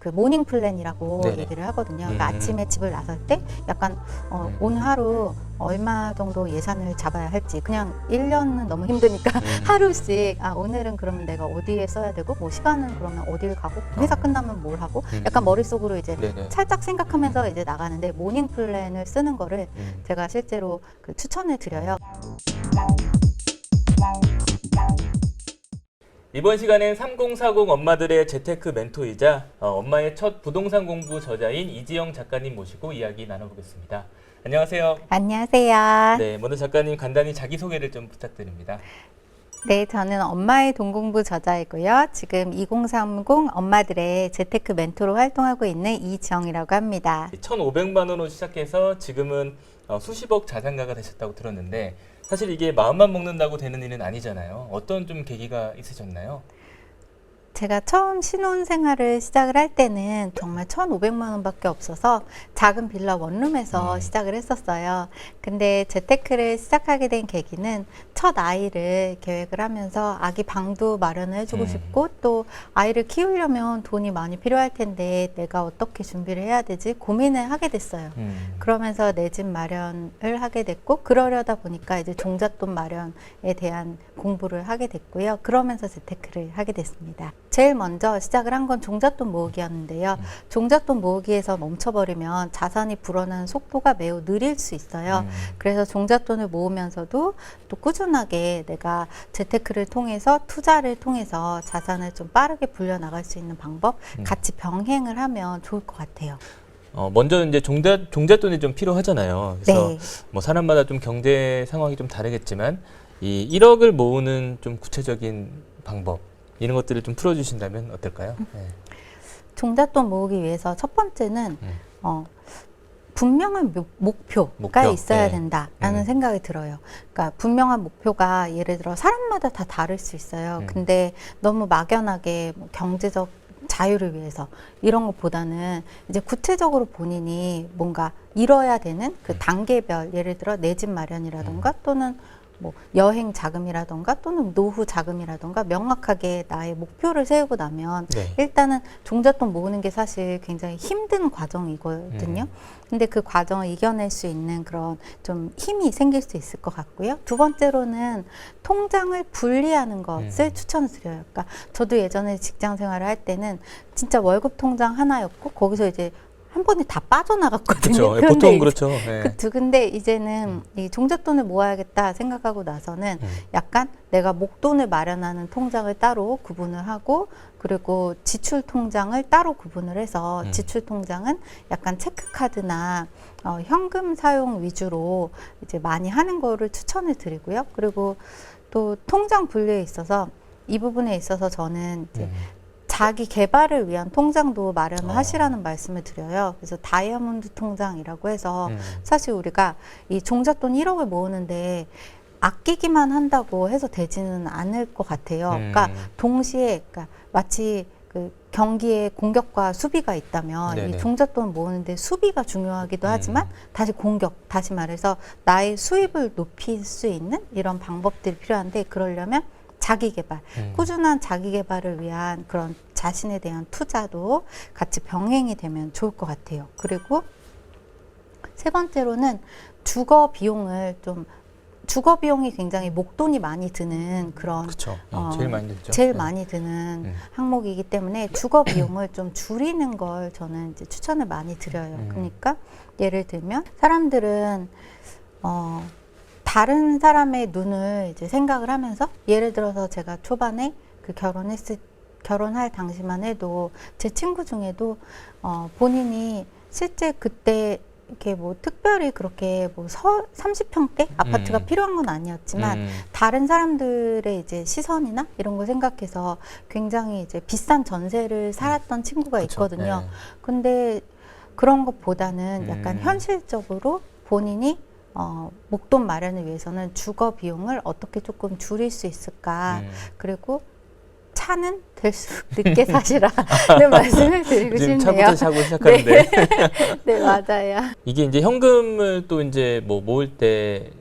그 모닝 플랜이라고 네네. 얘기를 하거든요. 그러니까 아침에 집을 나설 때 약간 오늘 하루 얼마 정도 예산을 잡아야 할지, 그냥 1년은 너무 힘드니까 하루씩 오늘은 그러면 내가 어디에 써야 되고, 뭐 시간은 그러면 어디를 가고, 회사 끝나면 뭘 하고, 약간 머릿속으로 이제 네네. 살짝 생각하면서 이제 나가는데, 모닝 플랜을 쓰는 거를 제가 실제로 그 추천을 드려요. 이번 시간엔 3040 엄마들의 재테크 멘토이자 엄마의 첫 부동산 공부 저자인 이지영 작가님 모시고 이야기 나눠보겠습니다. 안녕하세요. 안녕하세요. 네, 먼저 작가님 간단히 자기소개를 좀 부탁드립니다. 네, 저는 엄마의 돈공부 저자이고요. 지금 2030 엄마들의 재테크 멘토로 활동하고 있는 이지영이라고 합니다. 1,500만 원으로 시작해서 지금은 수십억 자산가가 되셨다고 들었는데, 사실 이게 마음만 먹는다고 되는 일은 아니잖아요. 어떤 좀 계기가 있으셨나요? 제가 처음 신혼생활을 시작을 할 때는 정말 1,500만 원밖에 없어서 작은 빌라 원룸에서 시작을 했었어요. 근데 재테크를 시작하게 된 계기는 첫 아이를 계획을 하면서 아기 방도 마련을 해주고 싶고, 또 아이를 키우려면 돈이 많이 필요할 텐데 내가 어떻게 준비를 해야 되지 고민을 하게 됐어요. 그러면서 내 집 마련을 하게 됐고, 그러려다 보니까 이제 종잣돈 마련에 대한 공부를 하게 됐고요. 그러면서 재테크를 하게 됐습니다. 제일 먼저 시작을 한 건 종잣돈 모으기였는데요. 종잣돈 모으기에서 멈춰버리면 자산이 불어나는 속도가 매우 느릴 수 있어요. 그래서 종잣돈을 모으면서도 또 꾸준하게 내가 재테크를 통해서, 투자를 통해서 자산을 좀 빠르게 불려나갈 수 있는 방법 같이 병행을 하면 좋을 것 같아요. 먼저 이제 종잣돈이 좀 필요하잖아요. 그래서 네. 뭐 사람마다 좀 경제 상황이 좀 다르겠지만, 이 1억을 모으는 좀 구체적인 방법, 이런 것들을 좀 풀어주신다면 어떨까요? 네. 종잣돈 모으기 위해서 첫 번째는 분명한 목표가 목표? 있어야 네. 된다라는 생각이 들어요. 그러니까 분명한 목표가 예를 들어 사람마다 다 다를 수 있어요. 근데 너무 막연하게 뭐 경제적 자유를 위해서 이런 것보다는 이제 구체적으로 본인이 뭔가 이뤄야 되는 그 단계별, 예를 들어 내 집 마련이라던가 또는 뭐 여행 자금이라던가 또는 노후 자금이라던가 명확하게 나의 목표를 세우고 나면 네. 일단은 종잣돈 모으는 게 사실 굉장히 힘든 과정이거든요. 근데 그 과정을 이겨낼 수 있는 그런 좀 힘이 생길 수 있을 것 같고요. 두 번째로는 통장을 분리하는 것을 추천을 드려요. 그러니까 저도 예전에 직장 생활을 할 때는 진짜 월급 통장 하나였고 거기서 이제 한 번에 다 빠져나갔거든요. 그렇죠. 보통 그렇죠. 네. 근데 이제는 이 종잣돈을 모아야겠다 생각하고 나서는 약간 내가 목돈을 마련하는 통장을 따로 구분을 하고, 그리고 지출 통장을 따로 구분을 해서 지출 통장은 약간 체크카드나 현금 사용 위주로 이제 많이 하는 거를 추천을 드리고요. 그리고 또 통장 분류에 있어서 이 부분에 있어서 저는 이제 자기 개발을 위한 통장도 마련을 하시라는 말씀을 드려요. 그래서 다이아몬드 통장이라고 해서 사실 우리가 이 종잣돈 1억을 모으는데 아끼기만 한다고 해서 되지는 않을 것 같아요. 그러니까 동시에, 그러니까 마치 그 경기에 공격과 수비가 있다면 네네. 이 종잣돈 모으는데 수비가 중요하기도 하지만 다시 말해서 나의 수입을 높일 수 있는 이런 방법들이 필요한데, 그러려면 자기 개발, 꾸준한 자기 개발을 위한 그런 자신에 대한 투자도 같이 병행이 되면 좋을 것 같아요. 그리고 세 번째로는 주거 비용이 굉장히 목돈이 많이 드는 그런 그렇죠. 제일 많이 들죠. 제일 많이 드는 항목이기 때문에 주거 비용을 좀 줄이는 걸 저는 이제 추천을 많이 드려요. 그러니까 예를 들면 사람들은 다른 사람의 눈을 이제 생각을 하면서, 예를 들어서 제가 초반에 그 결혼할 당시만 해도 제 친구 중에도 본인이 실제 그때 이렇게 뭐 특별히 그렇게 뭐 30평대 아파트가 필요한 건 아니었지만 다른 사람들의 이제 시선이나 이런 걸 생각해서 굉장히 이제 비싼 전세를 살았던 친구가 있거든요. 네. 근데 그런 것보다는 약간 현실적으로 본인이 목돈 마련을 위해서는 주거 비용을 어떻게 조금 줄일 수 있을까. 그리고 차는 될수록 늦게 사시라는 말씀을 드리고 지금 싶네요. 차부터 사고 시작하는데. 네, 맞아요. 이게 이제 현금을 또 이제 뭐 모을 때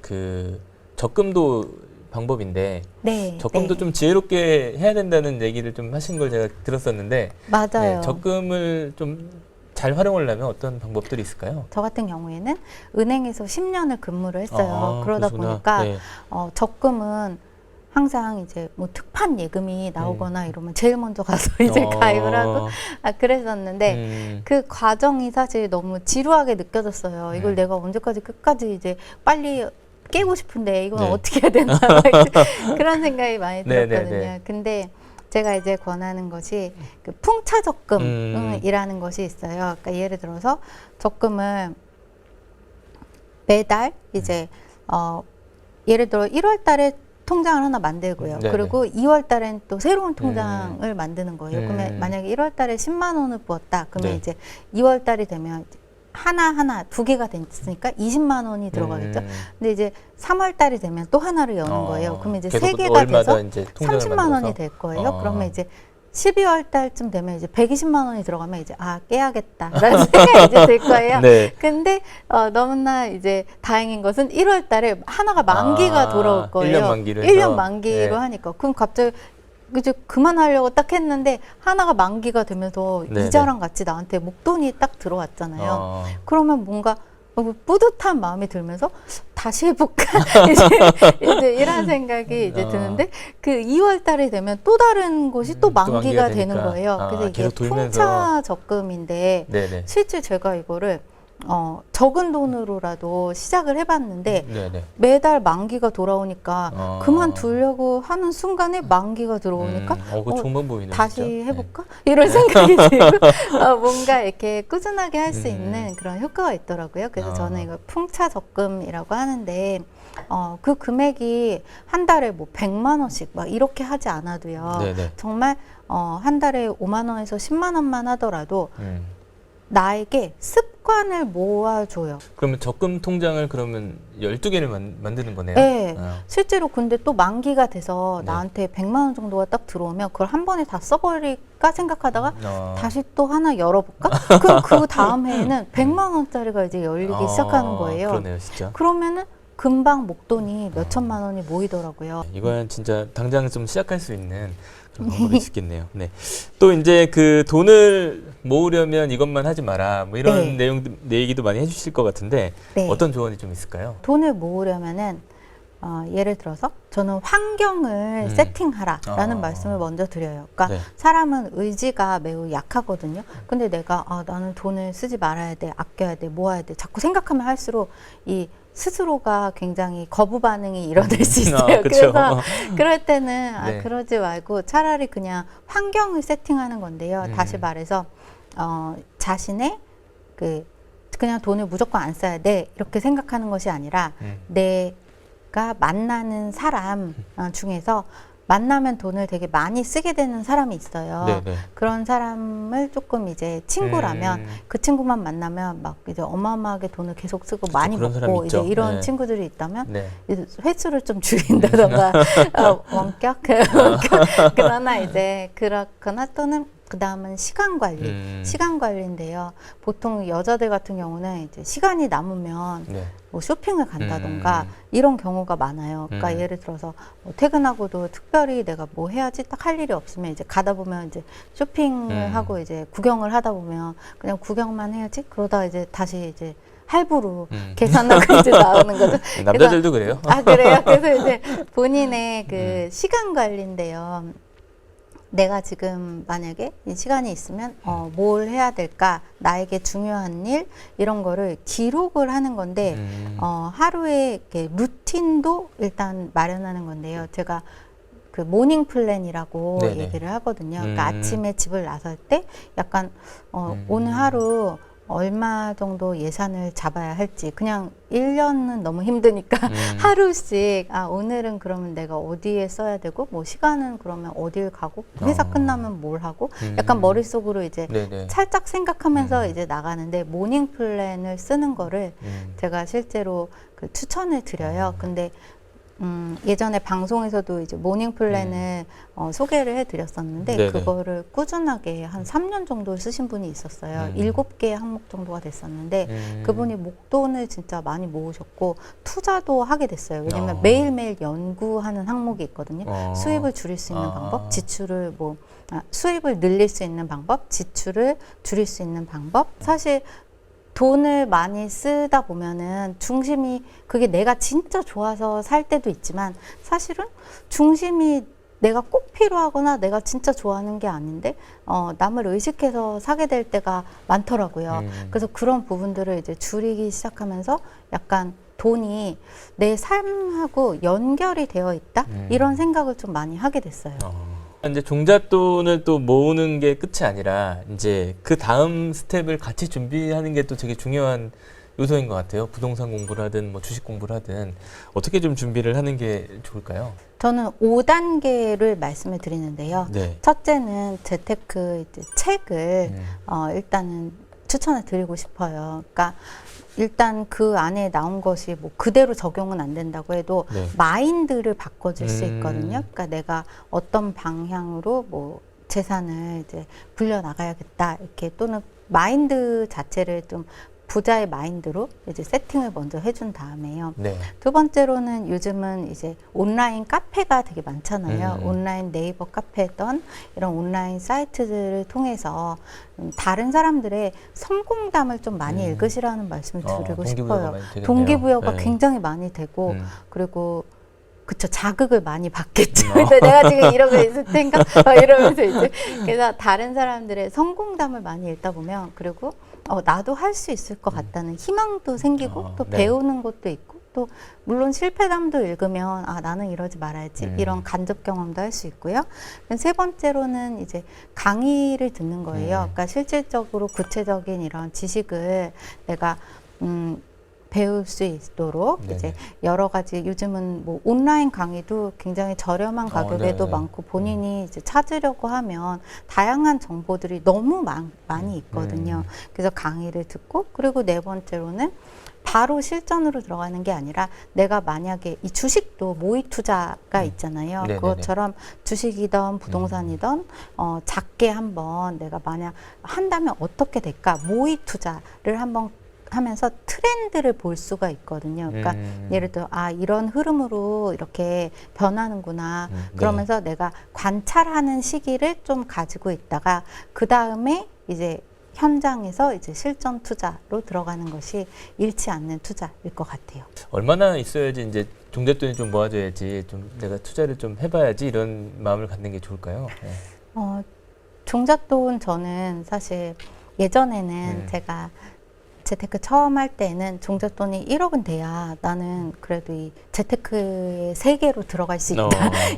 그 적금도 방법인데 네. 적금도 네. 좀 지혜롭게 해야 된다는 얘기를 좀 하신 걸 제가 들었었는데 맞아요. 네, 적금을 좀 잘 활용하려면 어떤 방법들이 있을까요? 저 같은 경우에는 은행에서 10년을 근무를 했어요. 아, 그러다 그러시구나. 보니까 네. 적금은 항상 이제 뭐 특판 예금이 나오거나 이러면 제일 먼저 가서 이제 가입을 하고 그랬었는데 그 과정이 사실 너무 지루하게 느껴졌어요. 이걸 네. 내가 언제까지 끝까지 이제 빨리 깨고 싶은데 이건 네. 어떻게 해야 되나 막 그런 생각이 많이 네, 네, 들었거든요. 네. 근데 제가 이제 권하는 것이 그 풍차 적금이라는 것이 있어요. 그러니까 예를 들어서 적금을 매달 이제 예를 들어 1월 달에 통장을 하나 만들고요. 네네. 그리고 2월 달엔 또 새로운 통장을 만드는 거예요. 그러면 음. 만약에 1월 달에 10만 원을 부었다. 그러면 네. 이제 2월 달이 되면 하나 두 개가 됐으니까 20만 원이 들어가겠죠. 근데 이제 3월 달이 되면 또 하나를 여는 거예요. 그러면 이제 계속 세 개가 월마다 돼서 이제 통장을 30만 만들어서? 원이 될 거예요. 그러면 이제 12월 달쯤 되면 이제 120만 원이 들어가면 이제 깨야겠다라는 생각이 이제 들 거예요. 네. 근데 너무나 이제 다행인 것은 1월 달에 하나가 만기가 돌아올 거예요. 1년 만기로 1년 해서? 만기로 네. 하니까. 그럼 갑자기 이제 그만하려고 딱 했는데 하나가 만기가 되면서 네네. 이자랑 같이 나한테 목돈이 딱 들어왔잖아요. 그러면 뭔가 뿌듯한 마음이 들면서 다시 해볼까 이제 이런 생각이 이제 드는데 그 2월 달이 되면 또 다른 곳이 또 만기가 되는 되니까. 거예요. 그래서 이게 계속 돌면서. 풍차 적금인데 네네. 실제 제가 이거를 적은 돈으로라도 시작을 해봤는데 네네. 매달 만기가 돌아오니까 그만두려고 하는 순간에 만기가 들어오니까 그거 좋은 방법이네요. 다시 진짜. 해볼까? 이런 생각이 들고 뭔가 이렇게 꾸준하게 할 수 있는 그런 효과가 있더라고요. 그래서 저는 이거 풍차 적금이라고 하는데 그 금액이 한 달에 뭐 100만 원씩 막 이렇게 하지 않아도요. 네네. 정말 한 달에 5만 원에서 10만 원만 하더라도 나에게 습관을 모아줘요. 그러면 적금 통장을 그러면 12개를 만드는 거네요? 네. 아. 실제로 근데 또 만기가 돼서 네. 나한테 100만 원 정도가 딱 들어오면 그걸 한 번에 다 써버릴까 생각하다가 다시 또 하나 열어볼까? 그럼 그 다음 해에는 100만 원짜리가 이제 열리기 시작하는 거예요. 그러네요, 진짜. 그러면은 금방 목돈이 몇 천만 원이 모이더라고요. 이건 진짜 당장 좀 시작할 수 있는 그런 방법이 있겠네요. 네. 또 이제 그 돈을 모으려면 이것만 하지 마라. 뭐 이런 네. 내 얘기도 많이 해주실 것 같은데 네. 어떤 조언이 좀 있을까요? 돈을 모으려면은 예를 들어서 저는 환경을 세팅하라라는 말씀을 먼저 드려요. 그러니까 네. 사람은 의지가 매우 약하거든요. 근데 내가 나는 돈을 쓰지 말아야 돼, 아껴야 돼, 모아야 돼. 자꾸 생각하면 할수록 이 스스로가 굉장히 거부 반응이 일어날 수 있어요. 그쵸. 그래서 그럴 때는 네. 그러지 말고 차라리 그냥 환경을 세팅하는 건데요. 다시 말해서 자신의 그냥 돈을 무조건 안 써야 돼 이렇게 생각하는 것이 아니라 내가 만나는 사람 중에서 만나면 돈을 되게 많이 쓰게 되는 사람이 있어요. 네네. 그런 사람을 조금 이제 친구라면 그 친구만 만나면 막 이제 어마어마하게 돈을 계속 쓰고 많이 그런 사람 먹고 이제 있죠. 이런 네. 친구들이 있다면 네. 이제 횟수를 좀 줄인다던가 원격 그러나 이제 그렇거나 또는 그 다음은 시간 관리. 시간 관리인데요. 보통 여자들 같은 경우는 이제 시간이 남으면 네. 뭐 쇼핑을 간다던가 이런 경우가 많아요. 그러니까 예를 들어서 뭐 퇴근하고도 특별히 내가 뭐 해야지 딱 할 일이 없으면 이제 가다 보면 이제 쇼핑을 하고 이제 구경을 하다 보면 그냥 구경만 해야지. 그러다 이제 다시 이제 할부로 계산하고 이제 나오는 거죠. 남자들도 그래요? 그래요? 그래서 이제 본인의 그 시간 관리인데요. 내가 지금 만약에 이 시간이 있으면 뭘 해야 될까? 나에게 중요한 일 이런 거를 기록을 하는 건데 하루에 이렇게 루틴도 일단 마련하는 건데요. 제가 그 모닝 플랜이라고 네네. 얘기를 하거든요. 그러니까 아침에 집을 나설 때 약간 오늘 하루 얼마 정도 예산을 잡아야 할지 그냥 1년은 너무 힘드니까 하루씩 오늘은 그러면 내가 어디에 써야 되고 뭐 시간은 그러면 어딜 가고 회사 끝나면 뭘 하고 약간 머릿속으로 이제 네네. 살짝 생각하면서 이제 나가는데 모닝 플랜을 쓰는 거를 제가 실제로 그 추천을 드려요. 근데 예전에 방송에서도 이제 모닝 플랜을 소개를 해드렸었는데 네네. 그거를 꾸준하게 한 3년 정도 쓰신 분이 있었어요. 7개의 항목 정도가 됐었는데 그분이 목돈을 진짜 많이 모으셨고 투자도 하게 됐어요. 왜냐면 매일매일 연구하는 항목이 있거든요. 수입을 줄일 수 있는 방법, 지출을 수입을 늘릴 수 있는 방법, 지출을 줄일 수 있는 방법. 사실 돈을 많이 쓰다 보면은 중심이 그게 내가 진짜 좋아서 살 때도 있지만 사실은 중심이 내가 꼭 필요하거나 내가 진짜 좋아하는 게 아닌데 남을 의식해서 사게 될 때가 많더라고요. 그래서 그런 부분들을 이제 줄이기 시작하면서 약간 돈이 내 삶하고 연결이 되어 있다 이런 생각을 좀 많이 하게 됐어요. 이제 종잣돈을 또 모으는 게 끝이 아니라 이제 그 다음 스텝을 같이 준비하는 게 또 되게 중요한 요소인 것 같아요. 부동산 공부를 하든 뭐 주식 공부를 하든 어떻게 좀 준비를 하는 게 좋을까요? 저는 5단계를 말씀을 드리는데요. 네. 첫째는 재테크 이제 책을 일단은 추천을 드리고 싶어요. 그러니까 일단 그 안에 나온 것이 뭐 그대로 적용은 안 된다고 해도 네. 마인드를 바꿔줄 수 있거든요. 그러니까 내가 어떤 방향으로 뭐 재산을 이제 불려 나가야겠다 이렇게 또는 마인드 자체를 좀 부자의 마인드로 이제 세팅을 먼저 해준 다음에요. 네. 두 번째로는 요즘은 이제 온라인 카페가 되게 많잖아요. 온라인 네이버 카페든 이런 온라인 사이트들을 통해서 다른 사람들의 성공담을 좀 많이 읽으시라는 말씀을 드리고 싶어요. 동기부여가 네. 굉장히 많이 되고 그리고 그쵸, 자극을 많이 받겠죠. 내가 지금 이러고 있을 텐가? 이러면서 이제 그래서 다른 사람들의 성공담을 많이 읽다 보면 그리고 나도 할 수 있을 것 같다는 희망도 생기고 또 네. 배우는 것도 있고 또 물론 실패담도 읽으면 나는 이러지 말아야지 이런 간접 경험도 할 수 있고요. 세 번째로는 이제 강의를 듣는 거예요. 그러니까 실질적으로 구체적인 이런 지식을 내가 배울 수 있도록 네네. 이제 여러 가지 요즘은 뭐 온라인 강의도 굉장히 저렴한 가격에도 네. 많고 본인이 이제 찾으려고 하면 다양한 정보들이 너무 많이 있거든요. 그래서 강의를 듣고 그리고 네 번째로는 바로 실전으로 들어가는 게 아니라 내가 만약에 이 주식도 모의 투자가 있잖아요. 네네네. 그것처럼 주식이든 부동산이든 작게 한번 내가 만약 한다면 어떻게 될까 모의 투자를 한번 하면서 트렌드를 볼 수가 있거든요. 그러니까 예를 들어 이런 흐름으로 이렇게 변하는구나. 그러면서 내가 관찰하는 시기를 좀 가지고 있다가 그 다음에 이제 현장에서 이제 실전 투자로 들어가는 것이 잃지 않는 투자일 것 같아요. 얼마나 있어야지 이제 종잣돈이 좀 모아져야지 좀 내가 투자를 좀 해봐야지 이런 마음을 갖는 게 좋을까요? 네. 종잣돈 저는 사실 예전에는 제가 재테크 처음 할 때는 종잣돈이 1억은 돼야 나는 그래도 이 재테크의 세계로 들어갈 수 있다.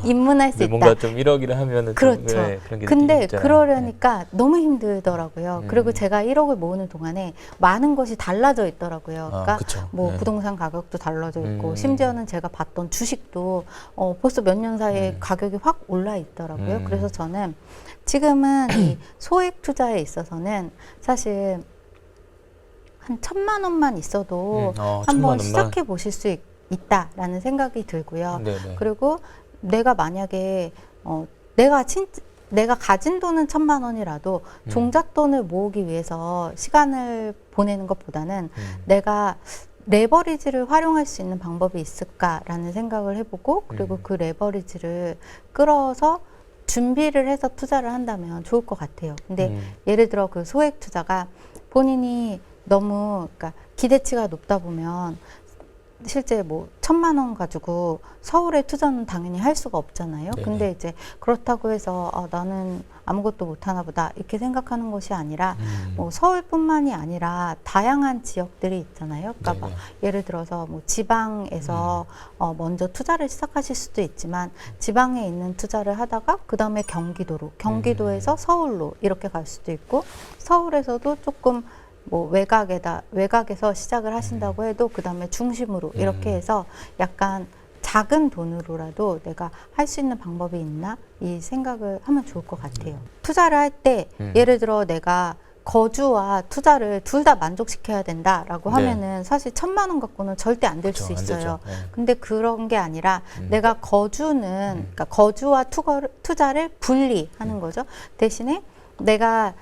입문할 수 있다. 뭔가 좀 1억이라 하면은 그렇죠. 좀, 네, 그런 게 근데 있잖아요. 그러려니까 너무 힘들더라고요. 그리고 제가 1억을 모으는 동안에 많은 것이 달라져 있더라고요. 그러니까 그쵸. 뭐 네. 부동산 가격도 달라져 있고 심지어는 제가 봤던 주식도 벌써 몇 년 사이에 가격이 확 올라 있더라고요. 그래서 저는 지금은 이 소액 투자에 있어서는 사실 한 1,000만 원만 있어도 한번 시작해 보실 수 있다라는 생각이 들고요. 네네. 그리고 내가 만약에 내가 가진 돈은 1,000만 원이라도 종잣돈을 모으기 위해서 시간을 보내는 것보다는 내가 레버리지를 활용할 수 있는 방법이 있을까라는 생각을 해보고 그리고 그 레버리지를 끌어서 준비를 해서 투자를 한다면 좋을 것 같아요. 근데 예를 들어 그 소액 투자가 본인이 너무 그러니까 기대치가 높다 보면 실제 뭐 1,000만 원 가지고 서울에 투자는 당연히 할 수가 없잖아요. 네네. 근데 이제 그렇다고 해서 나는 아무것도 못하나 보다 이렇게 생각하는 것이 아니라 뭐 서울뿐만이 아니라 다양한 지역들이 있잖아요. 그러니까 막 예를 들어서 뭐 지방에서 먼저 투자를 시작하실 수도 있지만 지방에 있는 투자를 하다가 그 다음에 경기도에서 서울로 이렇게 갈 수도 있고 서울에서도 조금 뭐 외곽에서 시작을 하신다고 해도 그 다음에 중심으로 이렇게 해서 약간 작은 돈으로라도 내가 할 수 있는 방법이 있나 이 생각을 하면 좋을 것 같아요. 투자를 할 때 예를 들어 내가 거주와 투자를 둘 다 만족시켜야 된다라고 네. 하면은 사실 1,000만 원 갖고는 절대 안 될 수 그렇죠, 안 있어요. 되죠. 네. 근데 그런 게 아니라 내가 그러니까 거주와 투자를 분리하는 거죠. 대신에 내가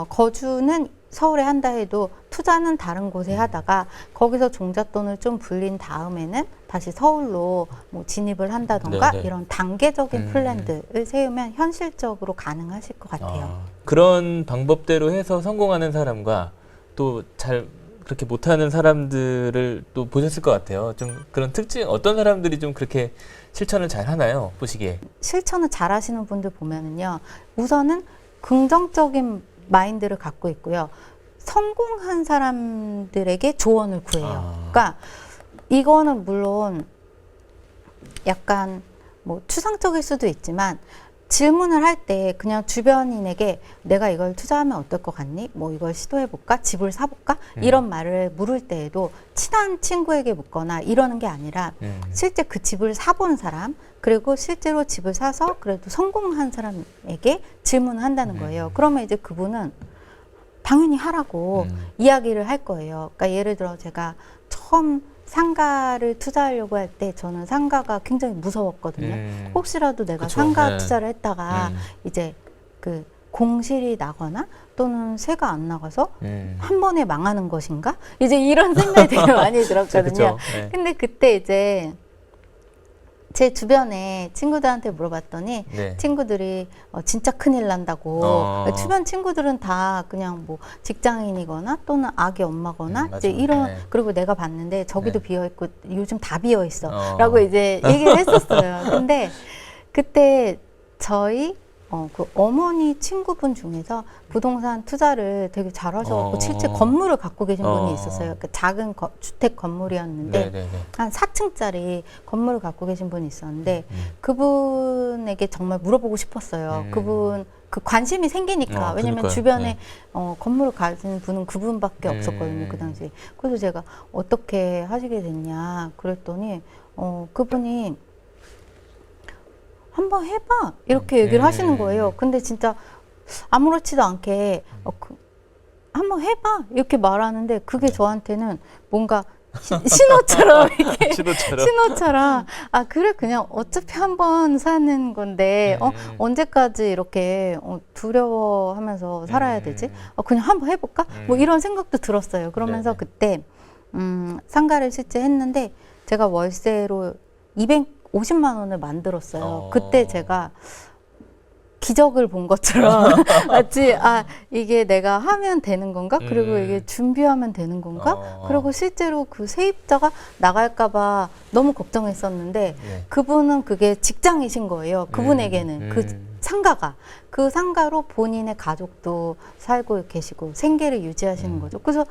거주는 서울에 한다 해도 투자는 다른 곳에 하다가 거기서 종잣돈을 좀 불린 다음에는 다시 서울로 뭐 진입을 한다던가 네네. 이런 단계적인 플랜들을 세우면 현실적으로 가능하실 것 같아요. 그런 방법대로 해서 성공하는 사람과 또 잘 그렇게 못하는 사람들을 또 보셨을 것 같아요. 좀 그런 특징, 어떤 사람들이 좀 그렇게 실천을 잘 하나요? 보시기에. 실천을 잘 하시는 분들 보면은요, 우선은 긍정적인 마인드를 갖고 있고요. 성공한 사람들에게 조언을 구해요. 그러니까 이거는 물론 약간 뭐 추상적일 수도 있지만 질문을 할 때 그냥 주변인에게 내가 이걸 투자하면 어떨 것 같니? 뭐 이걸 시도해볼까? 집을 사볼까? 이런 말을 물을 때에도 친한 친구에게 묻거나 이러는 게 아니라 실제 그 집을 사본 사람, 그리고 실제로 집을 사서 그래도 성공한 사람에게 질문을 한다는 거예요. 그러면 이제 그분은 당연히 하라고 이야기를 할 거예요. 그러니까 예를 들어 제가 처음 상가를 투자하려고 할 때 저는 상가가 굉장히 무서웠거든요. 혹시라도 내가 그쵸. 상가 네. 투자를 했다가 이제 그 공실이 나거나 또는 세가 안 나가서 한 번에 망하는 것인가? 이제 이런 생각이 되게 많이 들었거든요. 그쵸. 네. 근데 그때 이제 제 주변에 친구들한테 물어봤더니 네. 친구들이 진짜 큰일 난다고. 주변 친구들은 다 그냥 뭐 직장인이거나 또는 아기 엄마거나 맞아. 이제 이런 네. 그리고 내가 봤는데 저기도 네. 비어 있고 요즘 다 비어 있어. 라고 이제 얘기를 했었어요. 근데 그때 저희 그 어머니 친구분 중에서 부동산 투자를 되게 잘하셔갖고 실제 건물을 갖고 계신 분이 있었어요. 그 작은 주택 건물이었는데 네네네. 한 4층짜리 건물을 갖고 계신 분이 있었는데 그분에게 정말 물어보고 싶었어요. 그분 그 관심이 생기니까 왜냐면 그러니까요. 주변에 건물을 가진 분은 그분밖에 없었거든요. 그 당시에. 그래서 제가 어떻게 하시게 됐냐 그랬더니 그분이 한번 해봐 이렇게 얘기를 하시는 거예요. 근데 진짜 아무렇지도 않게 한번 해봐 이렇게 말하는데 그게 저한테는 뭔가 신호처럼 이렇게 신호처럼 아 그래 그냥 어차피 한번 사는 건데 언제까지 이렇게 두려워하면서 살아야 되지? 그냥 한번 해볼까? 뭐 이런 생각도 들었어요. 그러면서 네네. 그때 상가를 실제 했는데 제가 월세로 250만 원을 만들었어요. 그때 제가 기적을 본 것처럼 마치 이게 내가 하면 되는 건가? 그리고 이게 준비하면 되는 건가? 그리고 실제로 그 세입자가 나갈까봐 너무 걱정했었는데 네. 그분은 그게 직장이신 거예요. 그분에게는 그 상가가 그 상가로 본인의 가족도 살고 계시고 생계를 유지하시는 거죠. 그래서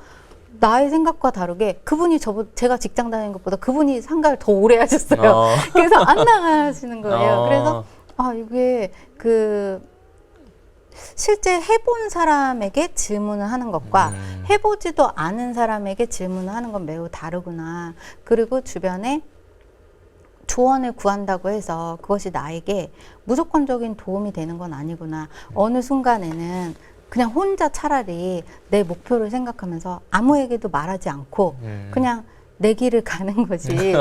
나의 생각과 다르게 그분이 제가 직장 다니는 것보다 그분이 상가를 더 오래 하셨어요. 그래서 안 나가시는 거예요. 그래서 이게 실제 해본 사람에게 질문을 하는 것과 해보지도 않은 사람에게 질문을 하는 건 매우 다르구나. 그리고 주변에 조언을 구한다고 해서 그것이 나에게 무조건적인 도움이 되는 건 아니구나. 어느 순간에는 그냥 혼자 차라리 내 목표를 생각하면서 아무에게도 말하지 않고 그냥 내 길을 가는 것이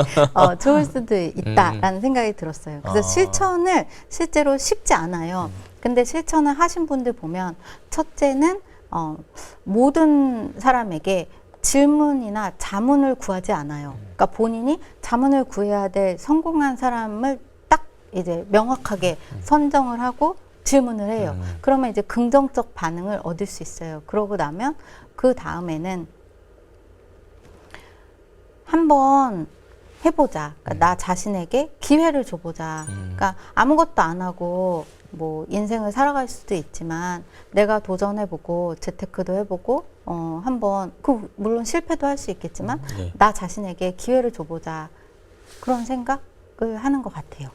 좋을 수도 있다라는 생각이 들었어요. 그래서 실천을 실제로 쉽지 않아요. 근데 실천을 하신 분들 보면 첫째는 모든 사람에게 질문이나 자문을 구하지 않아요. 그러니까 본인이 자문을 구해야 될 성공한 사람을 딱 이제 명확하게 선정을 하고 질문을 해요. 그러면 이제 긍정적 반응을 얻을 수 있어요. 그러고 나면 그 다음에는 한번 해보자. 그러니까 나 자신에게 기회를 줘보자. 그러니까 아무것도 안 하고 뭐 인생을 살아갈 수도 있지만 내가 도전해보고 재테크도 해보고 한번 물론 실패도 할 수 있겠지만 네. 나 자신에게 기회를 줘보자. 그런 생각을 하는 것 같아요.